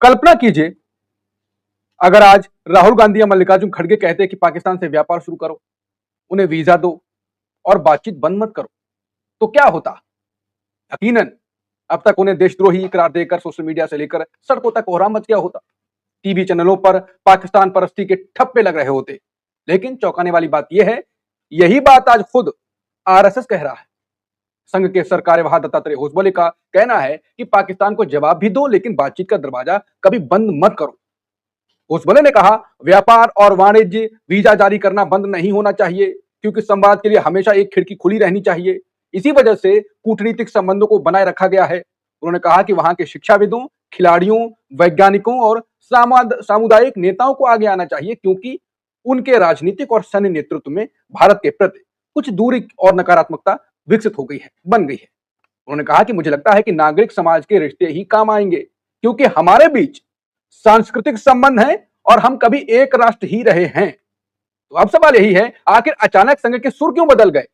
कल्पना कीजिए, अगर आज राहुल गांधी या मल्लिकार्जुन खड़गे कहते कि पाकिस्तान से व्यापार शुरू करो, उन्हें वीजा दो और बातचीत बंद मत करो, तो क्या होता? यकीनन अब तक उन्हें देशद्रोही करार देकर सोशल मीडिया से लेकर सड़कों तक कोहराम मच गया होता। टीवी चैनलों पर पाकिस्तान परस्ती के ठप्पे लग रहे होते। लेकिन चौंकाने वाली बात यह है, यही बात आज खुद आरएसएस कह रहा है। संघ के सरकार्यवाह दत्तात्रेय होसबले का कहना है कि पाकिस्तान को जवाब भी दो, लेकिन बातचीत का दरवाजा कभी बंद मत करो। होसबले ने कहा, व्यापार और वाणिज्य वीजा जारी करना बंद नहीं होना चाहिए, क्योंकि संवाद के लिए हमेशा एक खिड़की खुली रहनी चाहिए। इसी वजह से कूटनीतिक संबंधों को बनाए रखा गया है। उन्होंने कहा कि वहां के शिक्षाविदों, खिलाड़ियों, वैज्ञानिकों और सामुदायिक नेताओं को आगे आना चाहिए, क्योंकि उनके राजनीतिक और सैन्य नेतृत्व में भारत के प्रति कुछ दूरी और नकारात्मकता विकसित हो गई है, बन गई है। उन्होंने कहा कि मुझे लगता है कि नागरिक समाज के रिश्ते ही काम आएंगे, क्योंकि हमारे बीच सांस्कृतिक संबंध है और हम कभी एक राष्ट्र ही रहे हैं। तो अब सवाल यही है, आखिर अचानक संघ के सुर क्यों बदल गए?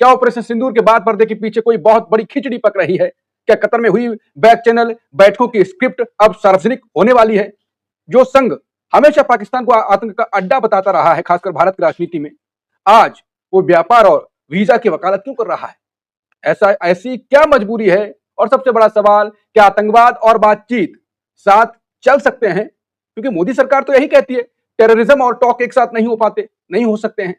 क्या ऑपरेशन सिंदूर के बाद पर्दे के पीछे कोई बहुत बड़ी खिचड़ी पक रही है? क्या कतर में हुई बैक चैनल बैठकों की स्क्रिप्ट अब सार्वजनिक होने वाली है? जो संघ हमेशा पाकिस्तान को आतंक का अड्डा बताता रहा है, खासकर भारत की राजनीति में, आज वो व्यापार और वीजा की वकालत क्यों कर रहा है? ऐसी क्या मजबूरी है? और सबसे बड़ा सवाल, क्या आतंकवाद और बातचीत साथ चल सकते हैं? क्योंकि मोदी सरकार तो यही कहती है, टेररिज्म और टॉक एक साथ नहीं हो सकते हैं।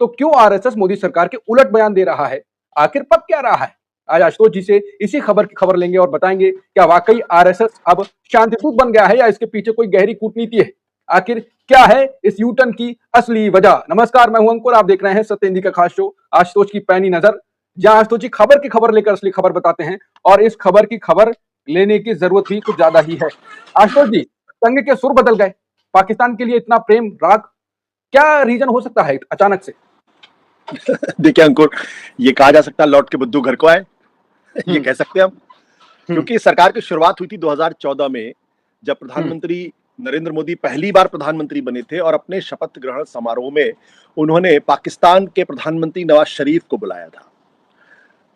तो क्यों आरएसएस मोदी सरकार के उलट बयान दे रहा है? आखिर पक क्या रहा है? आज आशुतोष जी से इसी खबर की खबर लेंगे और बताएंगे, क्या वाकई आरएसएस अब शांतिदूत बन गया है या इसके पीछे कोई गहरी कूटनीति है? आखिर क्या है इस यूटर्न की असली वजह? नमस्कार, मैं हूं अंकुर, आप देख रहे हैं सत्य हिंदी का खास शो आशुतोष की पैनी नजर, जहां आशुतोष जी खबर की खबर लेकर असली खबर बताते हैं, और इस खबर की खबर लेने की जरूरत भी कुछ ज्यादा ही है। आशुतोष जी, संघ के सुर बदल गए, पाकिस्तान के लिए इतना प्रेम राग, क्या रीजन हो सकता है अचानक से? देखिए अंकुर, ये कहा जा सकता है लौट के बुद्धू घर को आए, ये कह सकते हैं हम, क्योंकि सरकार की शुरुआत हुई थी 2014 में, जब प्रधानमंत्री नरेंद्र मोदी पहली बार प्रधानमंत्री बने थे और अपने शपथ ग्रहण समारोह में उन्होंने पाकिस्तान के प्रधानमंत्री नवाज शरीफ को बुलाया था।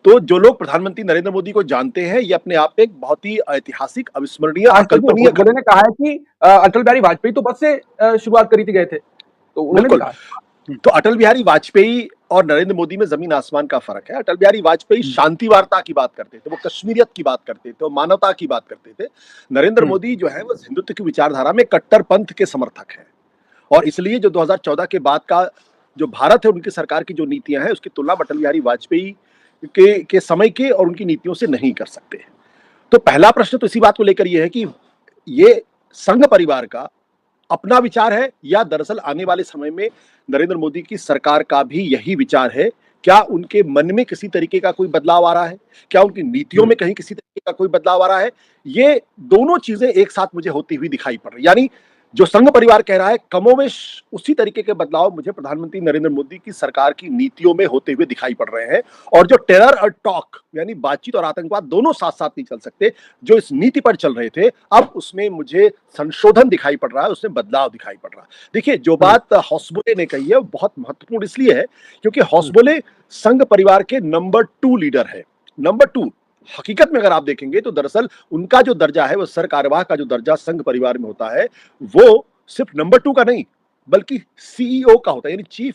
तो जो लोग प्रधानमंत्री नरेंद्र मोदी को जानते हैं, ये अपने आप में एक बहुत ही ऐतिहासिक, अविस्मरणीय, अकल्पनीय। ने कहा है कि अटल बिहारी वाजपेयी तो बस से शुरुआत करी थी, गए थे, तो उन्होंने कहा। तो अटल बिहारी वाजपेयी और नरेंद्र मोदी में जमीन आसमान का फर्क है। अटल बिहारी वाजपेयी शांति वार्ता की बात करते थे, वो कश्मीरियत की बात करते थे, वो मानवता की बात करते थे। नरेंद्र मोदी जो है वो हिंदुत्व की विचारधारा में कट्टर पंथ के समर्थक है, और इसलिए जो 2014 के बाद का जो भारत है, उनकी सरकार की जो नीतियां हैं, उसकी तुलना अटल बिहारी वाजपेयी के समय के और उनकी नीतियों से नहीं कर सकते। तो पहला प्रश्न तो इसी बात को लेकर यह है कि ये संघ परिवार का अपना विचार है, या दरअसल आने वाले समय में नरेंद्र मोदी की सरकार का भी यही विचार है? क्या उनके मन में किसी तरीके का कोई बदलाव आ रहा है? क्या उनकी नीतियों में कहीं किसी तरीके का कोई बदलाव आ रहा है? ये दोनों चीजें एक साथ मुझे होती हुई दिखाई पड़ रही। यानी जो संघ परिवार कह रहा है, कमोवेश उसी तरीके के बदलाव मुझे प्रधानमंत्री नरेंद्र मोदी की सरकार की नीतियों में होते हुए दिखाई पड़ रहे हैं। और जो टेरर और टॉक, यानी बातचीत और आतंकवाद, दोनों साथ साथ नहीं चल सकते, जो इस नीति पर चल रहे थे, अब उसमें मुझे संशोधन दिखाई पड़ रहा है, उसमें बदलाव दिखाई पड़ रहा है। देखिए, जो बात होसबले ने कही है वो बहुत महत्वपूर्ण इसलिए है क्योंकि होसबले संघ परिवार के नंबर 2 लीडर है। नंबर 2 हकीकत में अगर आप देखेंगे तो दरअसल उनका जो दर्जा है, वो सरकार्यवाह का जो दर्जा संघ परिवार में होता है, वो सिर्फ नंबर 2 का नहीं बल्कि सीईओ का होता है, यानी चीफ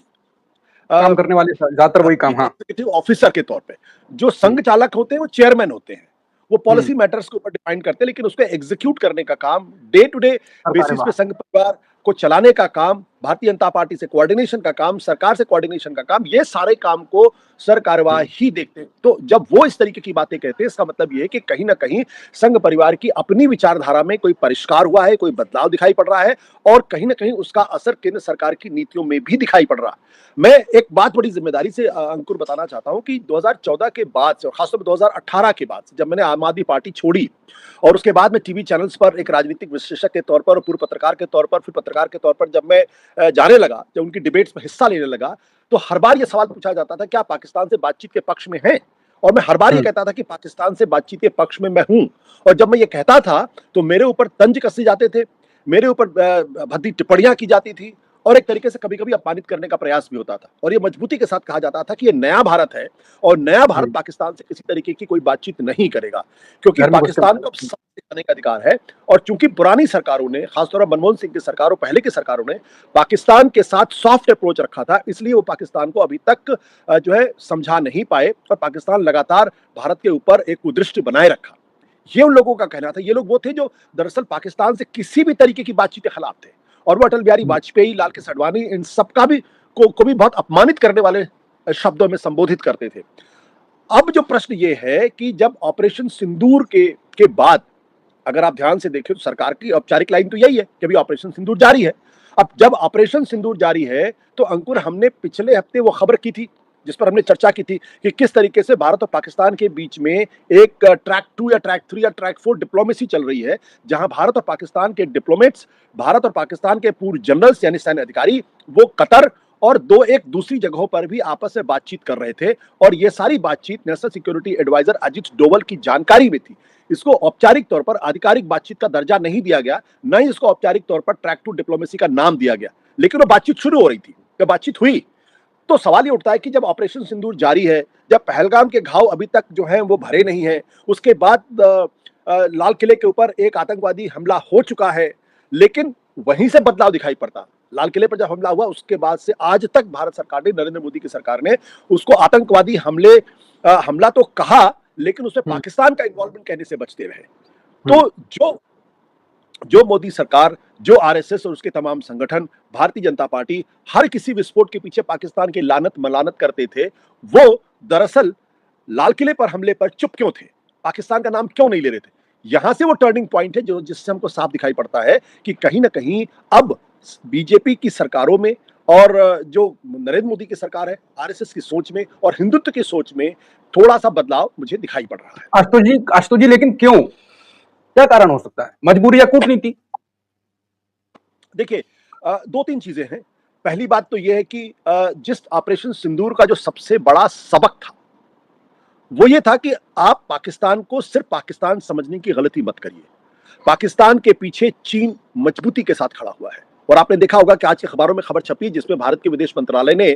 काम करने वाले ज्यादातर वही काम, हाँ, ऑफिसर के तौर पे। जो संघ चालक होते हैं वो चेयरमैन होते हैं, वो पॉलिसी मैटर्स के ऊपर डिफाइन करते हैं, लेकिन उसको एग्जीक्यूट करने का काम, डे टू डे बेसिस पे संघ परिवार को चलाने का काम, भारतीय जनता पार्टी से कोऑर्डिनेशन का काम, सरकार से कोऑर्डिनेशन का काम, ये सारे काम को सरकारवाह ही देखते हैं। तो जब वो इस तरीके की बातें कहते हैं, इसका मतलब ये है कि कहीं ना कहीं संघ परिवार की अपनी विचारधारा में कोई परिष्कार हुआ है, कोई बदलाव दिखाई पड़ रहा है, और कहीं ना कहीं उसका असर केंद्र सरकार की नीतियों में भी दिखाई पड़ रहा है। मैं एक बात बड़ी जिम्मेदारी से अंकुर बताना चाहता हूं कि 2014 के बाद से, खासतौर पर 2018 के बाद से, जब मैंने आम आदमी पार्टी छोड़ी और उसके बाद में टीवी चैनल्स पर एक राजनीतिक विश्लेषक के तौर पर और पूर्व पत्रकार के तौर पर, फिर पत्रकार के तौर पर जब मैं जाने लगा, जब उनकी डिबेट्स में हिस्सा लेने लगा, तो हर बार यह सवाल पूछा जाता था, क्या पाकिस्तान से बातचीत के पक्ष में है? और मैं हर बार ये कहता था कि पाकिस्तान से बातचीत के पक्ष में मैं हूं। और जब मैं ये कहता था तो मेरे ऊपर तंज कसे जाते थे, मेरे ऊपर भद्दी टिप्पणियां की जाती थी, और एक तरीके से कभी कभी अपमानित करने का प्रयास भी होता था, और ये मजबूती के साथ कहा जाता था कि ये नया भारत है और नया भारत पाकिस्तान से किसी तरीके की कोई बातचीत नहीं करेगा, क्योंकि घर में घुस के पाकिस्तान को अब सब जाने का अधिकार है। और चूंकि पुरानी सरकारों ने, खासतौर पर मनमोहन सिंह की सरकार और पहले की सरकारों ने पाकिस्तान के साथ सॉफ्ट अप्रोच रखा था, इसलिए वो पाकिस्तान को अभी तक जो है समझा नहीं पाए, और पाकिस्तान लगातार भारत के ऊपर एक कुदृष्टि बनाए रखा। ये उन लोगों का कहना था। ये लोग वो थे जो दरअसल पाकिस्तान से किसी भी तरीके की बातचीत के खिलाफ थे, और वो अटल बिहारी वाजपेयी, लाल कृष्ण आडवाणी, इन सबका भी को भी बहुत अपमानित करने वाले शब्दों में संबोधित करते थे। अब जो प्रश्न ये है कि जब ऑपरेशन सिंदूर के बाद, अगर आप ध्यान से देखें तो सरकार की औपचारिक लाइन तो यही है कि अभी ऑपरेशन सिंदूर जारी है। अब जब ऑपरेशन सिंदूर जारी है तो अंकुर, हमने पिछले हफ्ते वो खबर की थी जिस पर हमने चर्चा की थी कि किस तरीके से भारत और पाकिस्तान के बीच में एक ट्रैक 2 या ट्रैक 3 या ट्रैक 4 डिप्लोमेसी चल रही है, जहां भारत और पाकिस्तान के डिप्लोमेट्स, भारत और पाकिस्तान के पूर्व जनरल्स यानी सैन्य अधिकारी, वो कतर और दो एक दूसरी जगहों पर भी आपस में बातचीत कर रहे थे, और ये सारी बातचीत national security adviser Ajit Doval की जानकारी में थी। इसको औपचारिक तौर पर आधिकारिक बातचीत का दर्जा नहीं दिया गया, न ही इसको औपचारिक तौर पर ट्रैक 2 डिप्लोमेसी का नाम दिया गया, लेकिन वो बातचीत शुरू हो रही थी, जब बातचीत हुई तो सवाल ये उठता है कि जब ऑपरेशन सिंदूर जारी है, जब पहलगाम के घाव अभी तक जो है वो भरे नहीं है, उसके बाद लाल किले के ऊपर एक आतंकवादी हमला हो चुका है, लेकिन वहीं से बदलाव दिखाई पड़ता। लाल किले पर जब हमला हुआ उसके बाद से आज तक भारत सरकार ने, नरेंद्र मोदी की सरकार ने उसको आतंकवादी हमला तो कहा, लेकिन उसमें पाकिस्तान का इन्वॉल्वमेंट कहने से बचते रहे। तो जो मोदी सरकार, जो आरएसएस और उसके तमाम संगठन, भारतीय जनता पार्टी हर किसी विस्फोट के पीछे पाकिस्तान की लानत मलानत करते थे, वो दरअसल लाल किले पर हमले पर चुप क्यों थे, पाकिस्तान का नाम क्यों नहीं ले रहे थे? यहां से वो टर्निंग पॉइंट है जो जिससे हमको साफ दिखाई पड़ता है कि कहीं ना कहीं अब बीजेपी की सरकारों में और जो नरेंद्र मोदी की सरकार है, आरएसएस की सोच में और हिंदुत्व की सोच में थोड़ा सा बदलाव मुझे दिखाई पड़ रहा है। आशुतोष जी, लेकिन क्यों, क्या कारण हो सकता है? मजबूरी या कूटनीति? देखिए, दो तीन चीजें हैं। पहली बात तो यह है कि जिस ऑपरेशन सिंदूर का जो सबसे बड़ा सबक था वो ये था कि आप पाकिस्तान को सिर्फ पाकिस्तान समझने की गलती मत करिए। पाकिस्तान के पीछे चीन मजबूती के साथ खड़ा हुआ है, और आपने देखा होगा कि आज के अखबारों में खबर छपी जिसमें भारत के विदेश मंत्रालय ने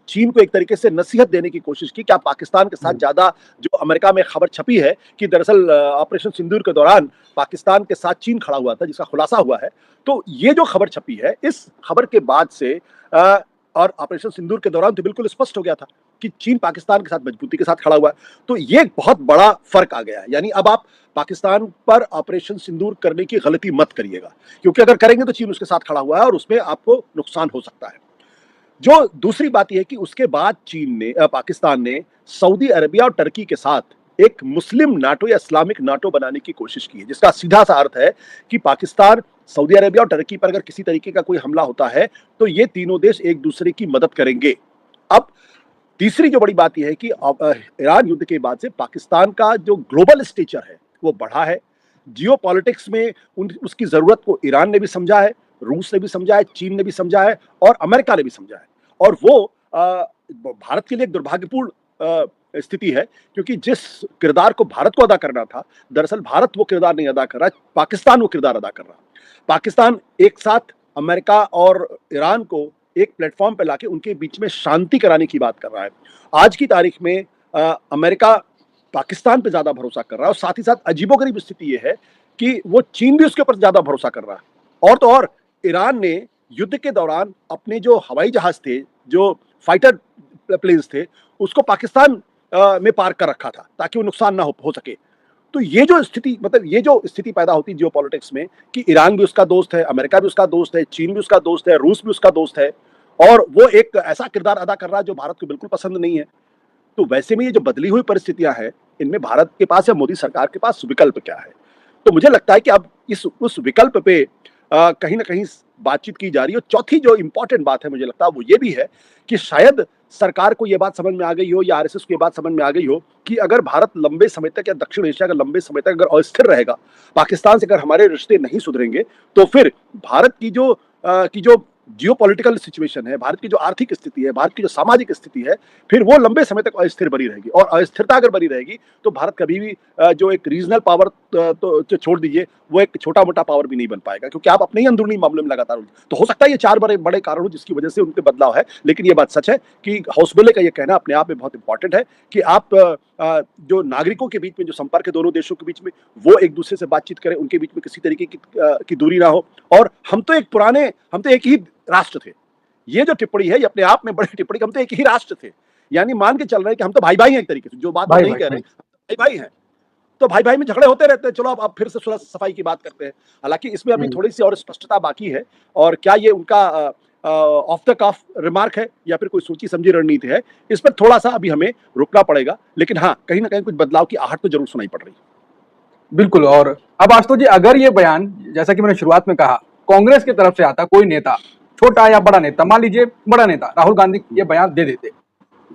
चीन को एक तरीके से नसीहत देने की कोशिश की कि आप पाकिस्तान के साथ ज्यादा, जो अमेरिका में खबर छपी है कि दरअसल ऑपरेशन सिंदूर के दौरान पाकिस्तान के साथ चीन खड़ा हुआ था, जिसका खुलासा हुआ है। तो ये जो खबर छपी है, इस खबर के बाद से और ऑपरेशन सिंदूर के दौरान तो बिल्कुल स्पष्ट हो गया था कि चीन पाकिस्तान के साथ मजबूती के साथ खड़ा हुआ है। तो ये एक बहुत बड़ा फर्क आ गया है। यानी अब आप पाकिस्तान पर ऑपरेशन सिंदूर करने की गलती मत करिएगा, क्योंकि अगर करेंगे तो चीन उसके साथ खड़ा हुआ है और उसमें आपको नुकसान हो सकता है। जो दूसरी बात यह है कि उसके बाद पाकिस्तान ने सऊदी अरेबिया और टर्की के साथ एक मुस्लिम नाटो या इस्लामिक नाटो बनाने की कोशिश की है, जिसका सीधा सा अर्थ है कि पाकिस्तान, सऊदी अरेबिया और टर्की पर अगर किसी तरीके का कोई हमला होता है तो ये तीनों देश एक दूसरे की मदद करेंगे। अब तीसरी जो बड़ी बात यह है कि ईरान युद्ध के बाद से पाकिस्तान का जो ग्लोबल स्टेचर है वो बढ़ा है। जियो पॉलिटिक्स में उसकी जरूरत को ईरान ने भी समझा है, रूस ने भी समझा है, चीन ने भी समझा है और अमेरिका ने भी समझा है। और वो भारत के लिए एक दुर्भाग्यपूर्ण स्थिति है, क्योंकि जिस किरदार को भारत को अदा करना था, दरअसल भारत वो किरदार नहीं अदा कर रहा, पाकिस्तान वो किरदार अदा कर रहा। पाकिस्तान एक साथ अमेरिका और ईरान को एक प्लेटफॉर्म पे लाके उनके बीच में शांति कराने की बात कर रहा है। आज की तारीख में अमेरिका पाकिस्तान पे ज्यादा भरोसा कर रहा है, और साथ ही साथ अजीबोगरीब स्थिति यह है कि वो चीन भी उसके ऊपर ज्यादा भरोसा कर रहा है। और तो और ईरान ने युद्ध के दौरान अपने जो हवाई जहाज थे, जो फाइटर प्लेन्स थे, उसको पाकिस्तान में पार्क कर रखा था ताकि वो नुकसान ना हो सके। तो ये जो स्थिति, मतलब ये जो स्थिति पैदा होती जियो पॉलिटिक्स में कि ईरान भी उसका दोस्त है, अमेरिका भी उसका दोस्त है, चीन भी उसका दोस्त है, रूस भी उसका दोस्त है, और वो एक ऐसा किरदार अदा कर रहा है जो भारत को बिल्कुल पसंद नहीं है। तो वैसे में ये जो बदली हुई परिस्थितियां हैं, इनमें भारत के पास या मोदी सरकार के पास विकल्प क्या है? तो मुझे लगता है कि अब उस विकल्प पे कहीं ना कहीं बातचीत की जा रही है। और चौथी जो इंपॉर्टेंट बात है, मुझे लगता है वो ये भी है कि शायद सरकार को ये बात समझ में आ गई हो, या आरएसएस को ये बात समझ में आ गई हो कि अगर भारत लंबे समय तक या दक्षिण एशिया का लंबे समय तक अगर अस्थिर रहेगा, पाकिस्तान से अगर हमारे रिश्ते नहीं सुधरेंगे, तो फिर भारत की जो जियोपॉलिटिकल सिचुएशन है, भारत की जो आर्थिक स्थिति है, भारत की जो सामाजिक स्थिति है, फिर वो लंबे समय तक अस्थिर बनी रहेगी। और अस्थिरता अगर बनी रहेगी तो भारत कभी भी जो एक रीजनल पावर तो छोड़ दीजिए, वो एक छोटा मोटा पावर भी नहीं बन पाएगा, क्योंकि आप अपने ही अंदरूनी मामले में लगातार तो हो सकता है ये 4 बड़े बड़े कारण हो जिसकी वजह से उनके बदलाव है। लेकिन ये बात सच है कि हौसबले का ये कहना अपने आप में बहुत इंपॉर्टेंट है कि आप जो नागरिकों के बीच में जो संपर्क है दोनों देशों के बीच में, वो एक दूसरे से बातचीत करें, उनके बीच में किसी तरीके की दूरी ना हो। और हम तो एक ही राष्ट्र थे। ये जो टिप्पणी है ये अपने आप में बड़ी टिप्पणी, हम तो एक ही राष्ट्र थे, यानी मान के चल रहे हैं कि हम तो भाई भाई हैं एक तरीके से, जो बात वो भाई नहीं भाई कह रहे, भाई भाई भाई हैं। तो भाई भाई में झगड़े होते रहते हैं। चलो अब फिर से थोड़ा सफाई की बात करते हैं। हालांकि इसमें अभी हम्म। थोड़ी सी और स्पष्टता बाकी है, और क्या ये उनका ऑफ द कफ रिमार्क है या फिर कोई सोची समझी रणनीति है, इस पर थोड़ा सा अभी हमें रुकना पड़ेगा। लेकिन हाँ, कहीं ना कहीं कुछ बदलाव की आहट तो जरूर सुनाई पड़ रही है। बिल्कुल। और अब आशुतोष जी, अगर ये बयान, जैसा कि मैंने शुरुआत में कहा, कांग्रेस की तरफ से आता, कोई नेता, छोटा या बड़ा नेता, मान लीजिए बड़ा नेता राहुल गांधी ये बयान दे देते,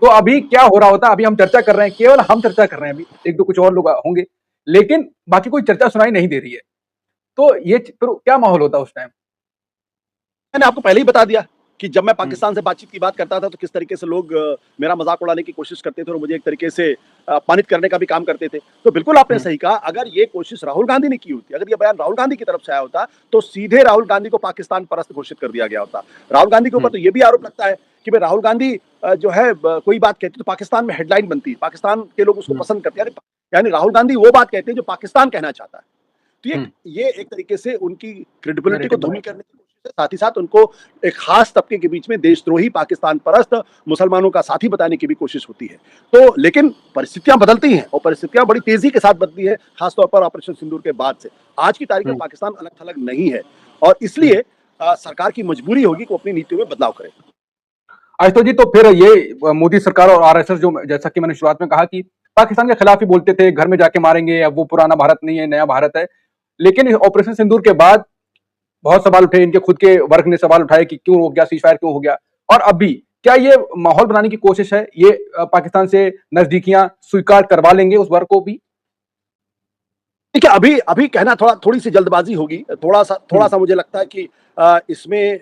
तो अभी क्या हो रहा होता? अभी हम चर्चा कर रहे हैं, केवल हम चर्चा कर रहे हैं, अभी एक दो कुछ और लोग होंगे, लेकिन बाकी कोई चर्चा सुनाई नहीं दे रही है। तो ये फिर क्या माहौल होता उस टाइम? मैंने आपको पहले ही बता दिया कि जब मैं हम्म। पाकिस्तान से बातचीत की बात करता था तो किस तरीके से लोग मेरा मजाक उड़ाने की कोशिश करते थे और मुझे एक तरीके से अपमानित करने का भी काम करते थे। तो बिल्कुल आपने हम्म। सही कहा, अगर ये कोशिश राहुल गांधी ने की होती, अगर ये बयान राहुल गांधी की तरफ से आया होता, तो सीधे राहुल गांधी को पाकिस्तान परस्त घोषित कर दिया गया होता। राहुल गांधी के ऊपर हम्म। तो ये भी आरोप लगता है कि भाई राहुल गांधी जो है कोई बात कहते तो पाकिस्तान में हेडलाइन बनती है, पाकिस्तान के लोग उसको हम्म। पसंद करते हैं, यानी राहुल गांधी वो बात कहते हैं जो पाकिस्तान कहना चाहता है। तो हम्म। ये एक तरीके से उनकी क्रेडिबिलिटी को नैरेटिव धूमिल बनाया। करने की कोशिश है, साथ ही साथ उनको एक खास तबके के बीच में देशद्रोही, पाकिस्तान परस्त, मुसलमानों का साथी बताने की भी कोशिश होती है। तो लेकिन परिस्थितियां बदलती हैं और परिस्थितियां बड़ी तेजी के साथ बदली है, खासतौर पर ऑपरेशन सिंदूर के बाद से। आज की तारीख में हम्म। पाकिस्तान अलग थलग नहीं है, और हम्म। इसलिए सरकार की मजबूरी होगी कि वो अपनी नीतियों में बदलाव करे। आशुतोष जी, तो फिर ये मोदी सरकार और आरएसएस, जो जैसा कि मैंने शुरुआत में कहा कि पाकिस्तान के खिलाफ ही बोलते थे, घर में जाके मारेंगे, अब वो पुराना भारत नहीं है, नया भारत है, लेकिन इस ऑपरेशन सिंदूर के बाद बहुत सवाल उठे, इनके खुद के वर्ग ने सवाल उठाए कि क्यों हो गया, सीजफायर क्यों हो गया, और अभी क्या ये माहौल बनाने की कोशिश है? ये पाकिस्तान से नजदीकियां स्वीकार करवा लेंगे उस वर्ग को भी? देखिए, अभी अभी कहना थोड़ी सी जल्दबाजी होगी, थोड़ा सा मुझे लगता है कि इसमें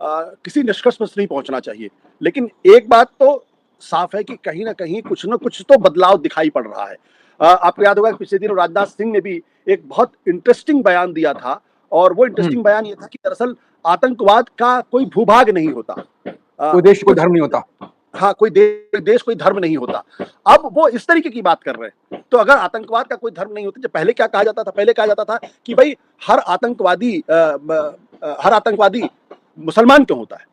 किसी निष्कर्ष पर नहीं पहुंचना चाहिए। लेकिन एक बात तो साफ है कि कहीं ना कहीं कुछ ना कुछ तो बदलाव दिखाई पड़ रहा है। आपको याद होगा कि पिछले दिनों राजनाथ सिंह ने भी एक बहुत इंटरेस्टिंग बयान दिया था, और वो हम्म। इंटरेस्टिंग बयान ये था कि दरअसल आतंकवाद का कोई भूभाग नहीं होता, कोई देश कोई कुछ धर्म नहीं होता। हाँ, कोई देश कोई धर्म नहीं होता। अब वो इस तरीके की बात कर रहे हैं। तो अगर आतंकवाद का कोई धर्म नहीं होता, जब पहले क्या कहा जाता था, पहले कहा जाता था कि भाई हर आतंकवादी मुसलमान क्यों होता है,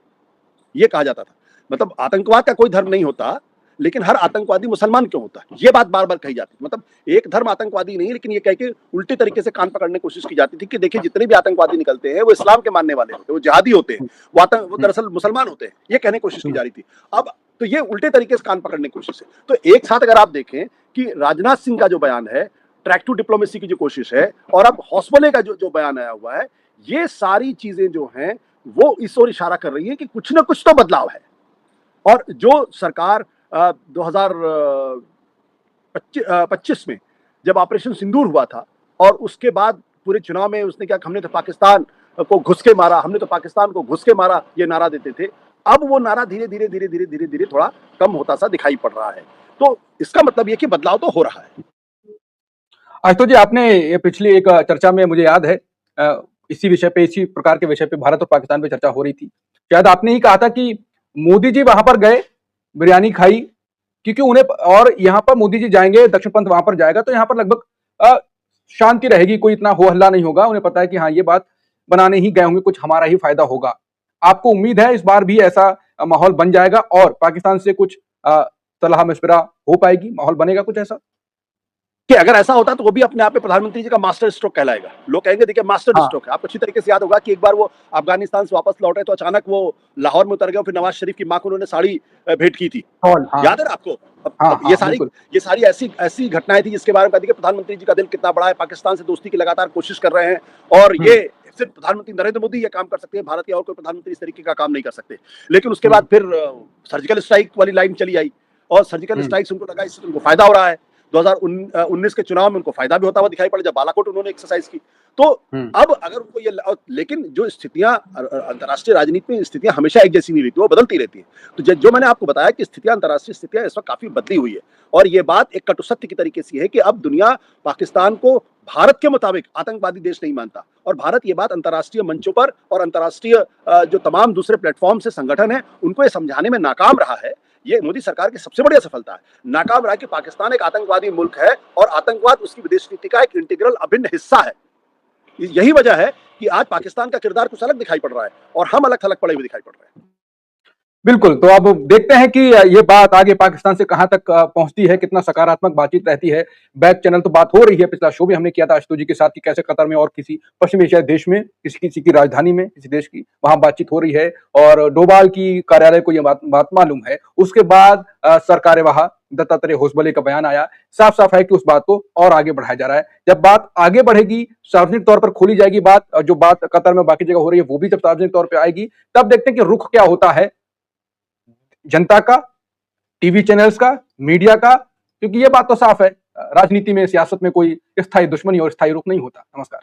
ये कहा जाता था। मतलब आतंकवाद का कोई धर्म नहीं होता, लेकिन हर आतंकवादी मुसलमान क्यों होता है, ये बात बार बार कही जाती है। मतलब एक धर्म आतंकवादी नहीं, लेकिन ये कह के उल्टे तरीके से कान पकड़ने की कोशिश की जाती थी कि देखिए जितने भी आतंकवादी निकलते हैं वो इस्लाम के मानने वाले होते हैं, वो जिहादी होते हैं, वो दरअसल मुसलमान होते हैं, ये कहने की कोशिश की जा रही थी। अब तो ये उल्टे तरीके से कान पकड़ने की कोशिश है। तो एक साथ अगर आप देखें कि राजनाथ सिंह का जो बयान है, ट्रैक टू डिप्लोमेसी की जो कोशिश है, और अब हौसबले का जो जो बयान आया हुआ है, ये सारी चीजें जो हैं वो इस ओर इशारा कर रही है कि कुछ ना कुछ तो बदलाव है। और जो सरकार 2025 में जब ऑपरेशन सिंदूर हुआ था, और उसके बाद पूरे चुनाव में उसने क्या, हमने तो पाकिस्तान को घुस के मारा, हमने तो पाकिस्तान को घुस के मारा, ये नारा देते थे। अब वो नारा धीरे धीरे धीरे धीरे धीरे धीरे थोड़ा कम होता सा दिखाई पड़ रहा है। तो इसका मतलब ये कि बदलाव तो हो रहा है। आशुतोष जी, आपने ये पिछली एक चर्चा में, मुझे याद है, इसी विषय पे, इसी प्रकार के विषय पे, भारत और पाकिस्तान पे चर्चा हो रही थी, शायद आपने ही कहा था कि मोदी जी वहां पर गए, बिरयानी खाई, क्योंकि उन्हें, और यहाँ पर मोदी जी जाएंगे, दक्षिण पंथ वहां पर जाएगा, तो यहाँ पर लगभग शांति रहेगी, कोई इतना हो हल्ला नहीं होगा, उन्हें पता है कि हाँ, ये बात बनाने ही गए होंगे, कुछ हमारा ही फायदा होगा। आपको उम्मीद है इस बार भी ऐसा माहौल बन जाएगा और पाकिस्तान से कुछ सलाह मशवरा हो पाएगी, माहौल बनेगा कुछ ऐसा? कि अगर ऐसा होता तो वो भी अपने आप में प्रधानमंत्री जी का मास्टर स्ट्रोक कहलाएगा। लोग कहेंगे देखिए मास्टर हाँ। स्ट्रोक है। आपको अच्छी तरीके से याद होगा कि एक बार वो अफगानिस्तान से वापस लौटे तो अचानक वो लाहौर में उतर गए, फिर नवाज शरीफ की मां को उन्होंने साड़ी भेंट की थी। हाँ। याद है ना आपको? हाँ, अब हाँ, बिल्कुल। ये सारी ऐसी घटनाएं थी जिसके बारे में देखिए प्रधानमंत्री जी का दिल कितना बड़ा है, पाकिस्तान से दोस्ती की लगातार कोशिश कर रहे हैं, और ये सिर्फ प्रधानमंत्री नरेंद्र मोदी ये काम कर सकते हैं, भारत के और कोई प्रधानमंत्री इस तरीके का काम नहीं कर सकते। लेकिन उसके बाद फिर सर्जिकल स्ट्राइक वाली लाइन चली आई, और सर्जिकल स्ट्राइक से उनको लगा इससे उनको फायदा हो रहा है। 2019 के चुनाव में उनको फायदा भी होता हुआ दिखाई पड़ा जब बालाकोट उन्होंने एक्सरसाइज की। तो अब अगर उनको लेकिन जो स्थितियां अंतर्राष्ट्रीय राजनीति में, स्थितियां हमेशा एक जैसी नहीं रहती, वो बदलती रहती है। तो जो मैंने आपको बताया कि स्थितियां, अंतर्राष्ट्रीय स्थितियां इस वक्त काफी बदली हुई है, और ये बात एक कटु सत्य की तरीके से है कि अब दुनिया पाकिस्तान को भारत के मुताबिक आतंकवादी देश नहीं मानता, और भारत ये बात अंतर्राष्ट्रीय मंचों पर और अंतर्राष्ट्रीय जो तमाम दूसरे प्लेटफॉर्म से संगठन है उनको ये समझाने में नाकाम रहा है। ये मोदी सरकार की सबसे बड़ी असफलता है। नाकाम रहा कि पाकिस्तान एक आतंकवादी मुल्क है और आतंकवाद उसकी विदेश नीति का एक इंटीग्रल अभिन्न हिस्सा है। यही वजह है कि आज पाकिस्तान का किरदार कुछ अलग दिखाई पड़ रहा है और हम अलग थलग पड़े हुए दिखाई पड़ रहे हैं। बिल्कुल, तो अब देखते हैं कि ये बात आगे पाकिस्तान से कहां तक पहुंचती है, कितना सकारात्मक बातचीत रहती है। बैक चैनल तो बात हो रही है, पिछला शो भी हमने किया था आशुतोष जी के साथ कि कैसे कतर में और किसी पश्चिमी एशियाई देश में, किसी की राजधानी में, किसी देश की, वहां बातचीत हो रही है और डोभाल की कार्यालय को यह बात मालूम है। उसके बाद सरकार वहां दत्तात्रेय होसबले का बयान आया। साफ साफ है कि उस बात को और आगे बढ़ाया जा रहा है। जब बात आगे बढ़ेगी, सार्वजनिक तौर पर खोली जाएगी बात, जो बात कतर में बाकी जगह हो रही है वो भी जब सार्वजनिक तौर पर आएगी, तब देखते हैं कि रुख क्या होता है जनता का, टीवी चैनल्स का, मीडिया का, क्योंकि ये बात तो साफ है, राजनीति में, सियासत में कोई स्थायी दुश्मनी और स्थायी रुख नहीं होता। नमस्कार।